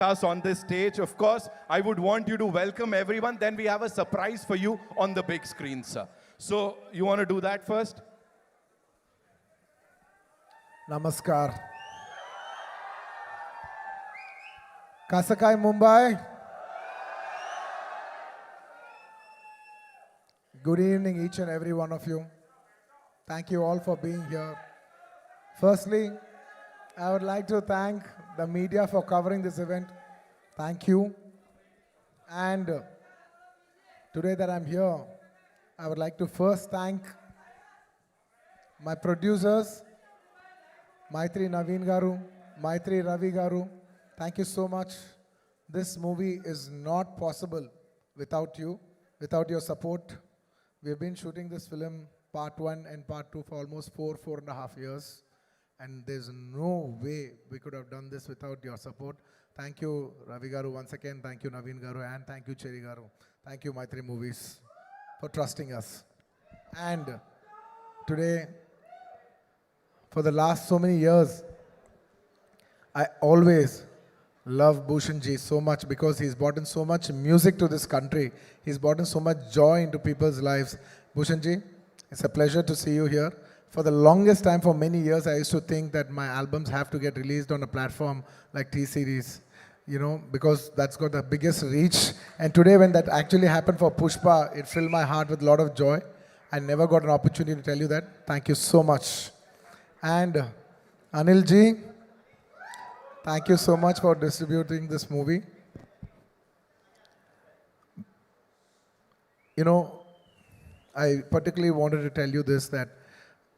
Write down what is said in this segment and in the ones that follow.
us on this stage. Of course, I would want you to welcome everyone. Then we have a surprise for you on the big screen, sir. So you want to do that first? Namaskar. Kasakai Mumbai. Good evening, each and every one of you. Thank you all for being here. Firstly, I would like to thank the media for covering this event. Thank you. And today that I'm here, I would like to first thank my producers, Maitri Naveen Garu, Maitri Ravi Garu. Thank you so much. This movie is not possible without you, without your support. We've been shooting this film, part 1 and part 2, for almost 4.5 years. And there's no way we could have done this without your support. Thank you, Ravi Garu, once again. Thank you, Naveen Garu, and thank you, Cherry Garu. Thank you, Maitri Movies, for trusting us. And today, for the last so many years, I always love Bhushan Ji so much because he's brought in so much music to this country. He's brought in so much joy into people's lives. Bhushan Ji, it's a pleasure to see you here. For the longest time, for many years, I used to think that my albums have to get released on a platform like T-Series, you know, because that's got the biggest reach. And today, when that actually happened for Pushpa, it filled my heart with a lot of joy. I never got an opportunity to tell you that. Thank you so much. And Anil Ji, thank you so much for distributing this movie. You know, I particularly wanted to tell you this, that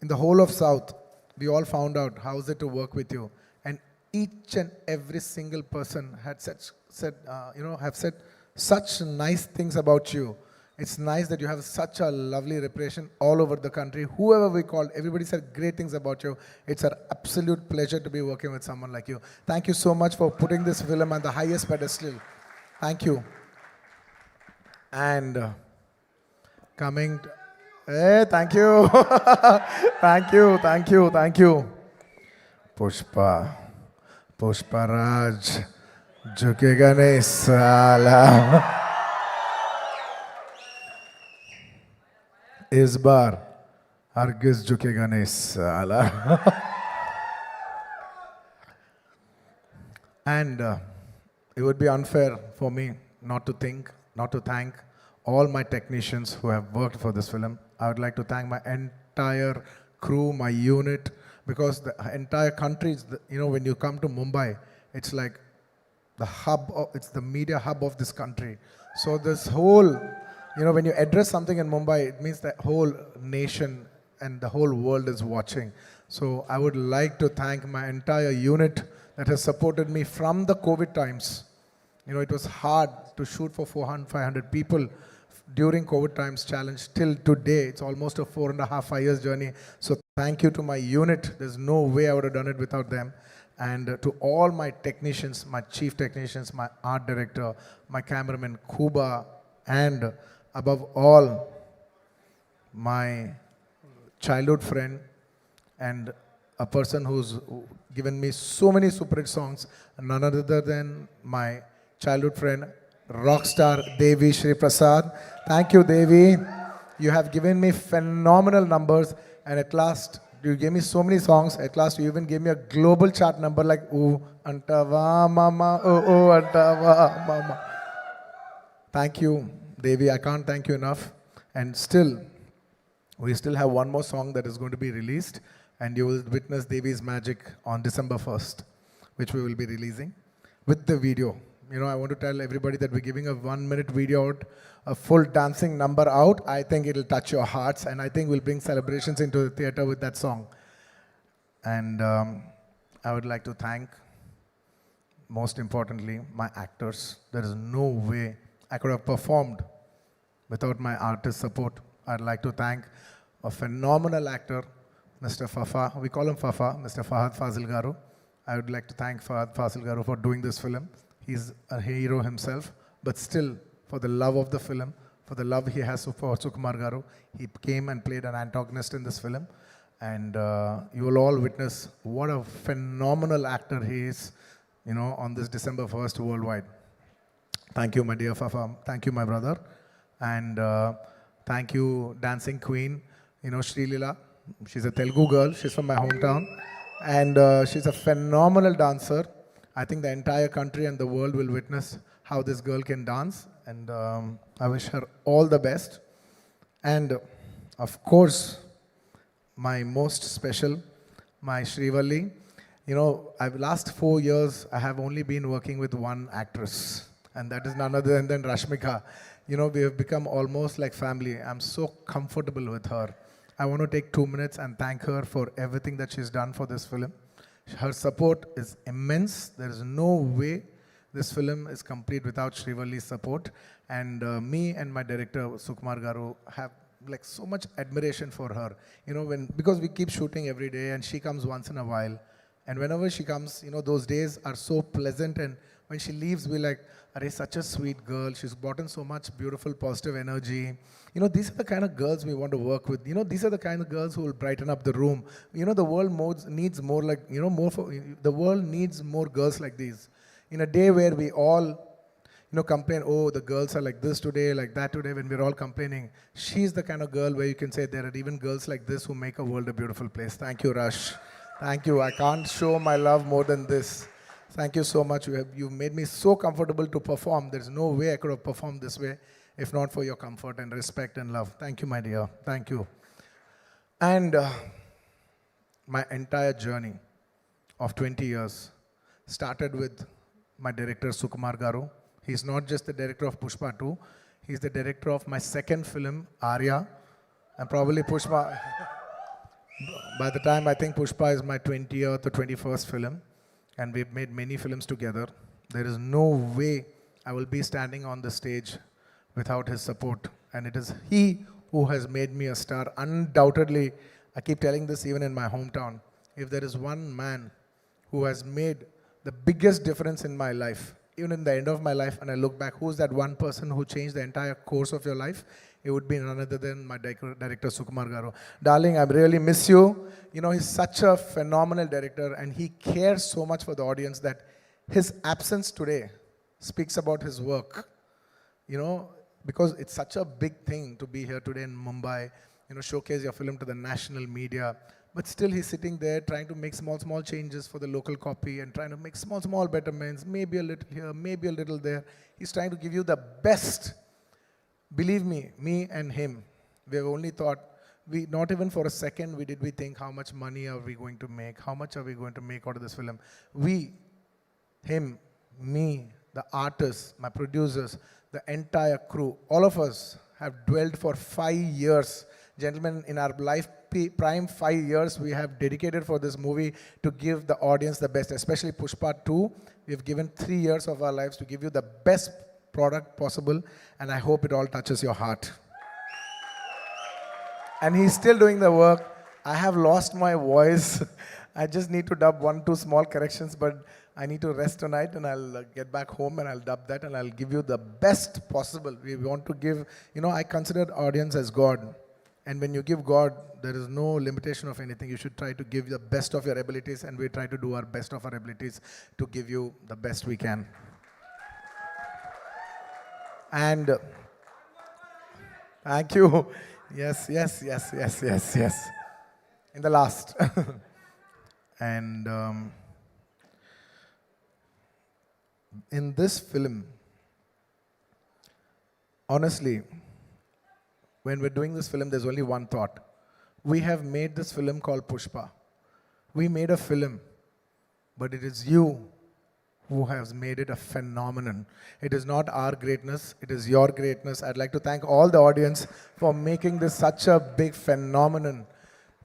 in the whole of South, we all found out how is it to work with you. And each and every single person had have said such nice things about you. It's nice that you have such a lovely reputation all over the country. Whoever we called, everybody said great things about you. It's an absolute pleasure to be working with someone like you. Thank you so much for putting this film on the highest pedestal. Thank you. And coming... Hey, thank you. Thank you, thank you, thank you. Pushpa Raj, jhukega nahi sala. इस बार हरगिज झुकेगा नहीं साला. And it would be unfair for me not to thank all my technicians who have worked for this film. I would like to thank my entire crew, my unit, because the entire country, when you come to Mumbai, it's like the hub, it's the media hub of this country. So this whole, when you address something in Mumbai, it means the whole nation and the whole world is watching. So I would like to thank my entire unit that has supported me from the COVID times. It was hard to shoot for 400, 500 people during COVID times challenge till today. It's almost a 4.5 years journey. So thank you to my unit. There's no way I would have done it without them. And to all my technicians, my chief technicians, my art director, my cameraman Kuba, and above all, my childhood friend and a person who's given me so many super hit songs, none other than my childhood friend, rockstar Devi Shri Prasad. Thank you, Devi. You have given me phenomenal numbers, and at last, you gave me so many songs. At last, you even gave me a global chart number like "Ooh Antava Mama, Oh Antava Mama." Thank you, Devi. I can't thank you enough. And still, we still have one more song that is going to be released, and you will witness Devi's magic on December 1st, which we will be releasing with the video. I want to tell everybody that we're giving a 1-minute video out, a full dancing number out. I think it'll touch your hearts, and I think we'll bring celebrations into the theater with that song. And I would like to thank, most importantly, my actors. There is no way I could have performed without my artist support. I'd like to thank a phenomenal actor, Mr. Fafa. We call him Fafa, Mr. Fahad Fazil Garu. I would like to thank Fahad Fazil Garu for doing this film. He's a hero himself, but still, for the love of the film, for the love he has for Sukumar Garu, he came and played an antagonist in this film. And you will all witness what a phenomenal actor he is. on this December 1st worldwide. Thank you, my dear Fafa. Thank you, my brother. And thank you, Dancing Queen, Sri Leela. She's a Telugu girl. She's from my hometown. And she's a phenomenal dancer. I think the entire country and the world will witness how this girl can dance. And I wish her all the best. And of course, my most special, my Srivalli. Last 4 years, I have only been working with one actress, and that is none other than Rashmika. We have become almost like family. I'm so comfortable with her. I want to take 2 minutes and thank her for everything that she's done for this film. Her support is immense. There is no way this film is complete without Srivalli's support. And me and my director, Sukumar Garu, have like so much admiration for her. Because we keep shooting every day and she comes once in a while. And whenever she comes, those days are so pleasant. And when she leaves, we're like, Arey, such a sweet girl. She's brought in so much beautiful, positive energy. These are the kind of girls we want to work with. These are the kind of girls who will brighten up the room. The world needs more like, the world needs more girls like these. In a day where we all, complain, oh, the girls are like this today, like that today, when we're all complaining. She's the kind of girl where you can say there are even girls like this who make a world a beautiful place. Thank you, Rush. Thank you. I can't show my love more than this. Thank you so much. You've made me so comfortable to perform. There's no way I could have performed this way if not for your comfort and respect and love. Thank you, my dear. Thank you. And my entire journey of 20 years started with my director, Sukumar Garu. He's not just the director of Pushpa 2. He's the director of my second film, Arya. And probably Pushpa, by the time I think Pushpa is my 20th or 21st film. And we've made many films together. There is no way I will be standing on the stage without his support. And it is he who has made me a star. Undoubtedly, I keep telling this even in my hometown. If there is one man who has made the biggest difference in my life, even in the end of my life, and I look back, who's that one person who changed the entire course of your life? It would be none other than my director, Sukumar Garu. Darling, I really miss you. He's such a phenomenal director, and he cares so much for the audience that his absence today speaks about his work. Because it's such a big thing to be here today in Mumbai, showcase your film to the national media. But still he's sitting there trying to make small changes for the local copy and trying to make small betterments, maybe a little here, maybe a little there. He's trying to give you the best. Believe me and him, we have only thought, not even for a second we think how much money are we going to make, how much are we going to make out of this film. We, him, me, the artists, my producers, the entire crew, all of us have dwelled for 5 years. Gentlemen, in our life prime 5 years we have dedicated for this movie to give the audience the best, especially Pushpa 2. We've given 3 years of our lives to give you the best product possible, and I hope it all touches your heart. And he's still doing the work. I have lost my voice. I just need to dub 1-2 small corrections, but I need to rest tonight and I'll get back home and I'll dub that and I'll give you the best possible. We want to give, I consider audience as God. And when you give God, there is no limitation of anything. You should try to give the best of your abilities, and we try to do our best of our abilities to give you the best we can. And thank you. Yes. In the last. And in this film, honestly, when we're doing this film, there's only one thought. We have made this film called Pushpa. We made a film, but it is you who has made it a phenomenon. It is not our greatness, it is your greatness. I'd like to thank all the audience for making this such a big phenomenon.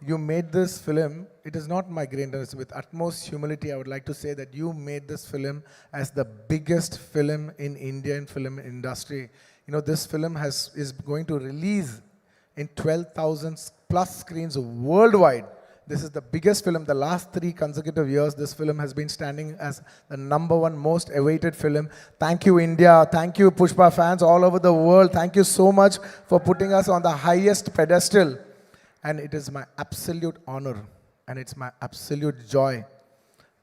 You made this film, it is not my greatness. With utmost humility, I would like to say that you made this film as the biggest film in Indian film industry. This film is going to release in 12,000 plus screens worldwide. This is the biggest film. The last 3 consecutive years, this film has been standing as the #1 most awaited film. Thank you, India. Thank you, Pushpa fans all over the world. Thank you so much for putting us on the highest pedestal. And it is my absolute honor and it's my absolute joy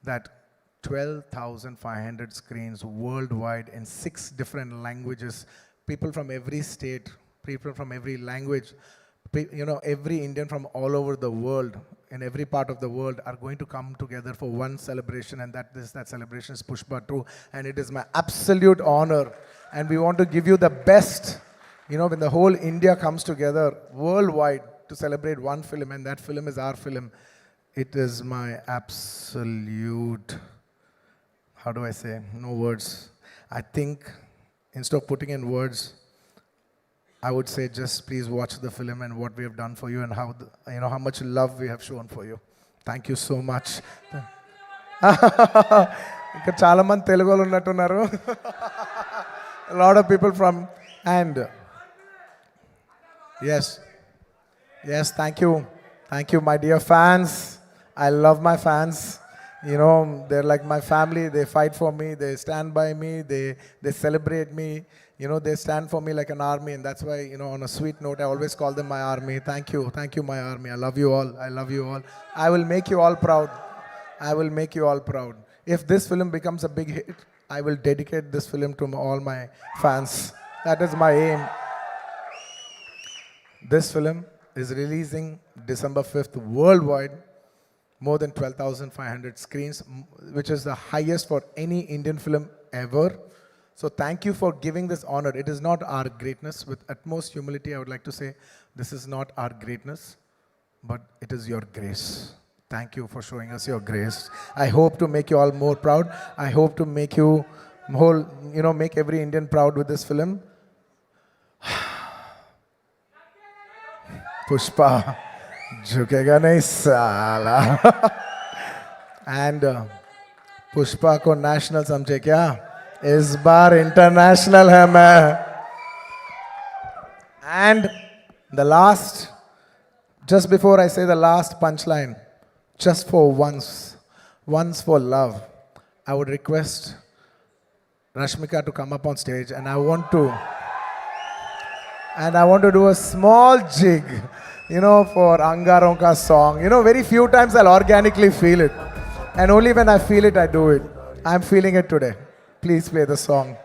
that 12,500 screens worldwide in 6 different languages. People from every state, people from every language, every Indian from all over the world, in every part of the world, are going to come together for one celebration, and that celebration is Pushpa 2. And it is my absolute honor. And we want to give you the best, when the whole India comes together worldwide to celebrate one film, and that film is our film. It is my absolute, how do I say, no words. I think instead of putting in words, I would say just please watch the film and what we have done for you, and how how much love we have shown for you. Thank you so much. ఇంకా చాలా మంది తెలుగు వాళ్ళు ఉన్నట్టున్నారు. A lot of people from, and yes, thank you my dear fans. I love my fans. They're like my family. They fight for me, they stand by me, they celebrate me. They stand for me like an army, and that's why, on a sweet note, I always call them my army. Thank you my army. I love you all. I will make you all proud. If this film becomes a big hit, I will dedicate this film to all my fans. That is my aim. This film is releasing December 5th worldwide, more than 12,500 screens, which is the highest for any Indian film ever. So thank you for giving this honor. It is not our greatness. With utmost humility, I would like to say, this is not our greatness, but it is your grace. Thank you for showing us your grace. I hope to make you all more proud. I hope to make you make every Indian proud with this film. Pushpa, झुकेगा नहीं साला. And Pushpa को national समझे क्या? इस बार international है मैं. And the last, just before I say the last punchline, just for once for love, I would request Rashmika to come up on stage, and I want to do a small jig, for Angaron Ka song. Very few times I'll organically feel it, and only when I feel it, I do it. I'm feeling it today. Please play the song.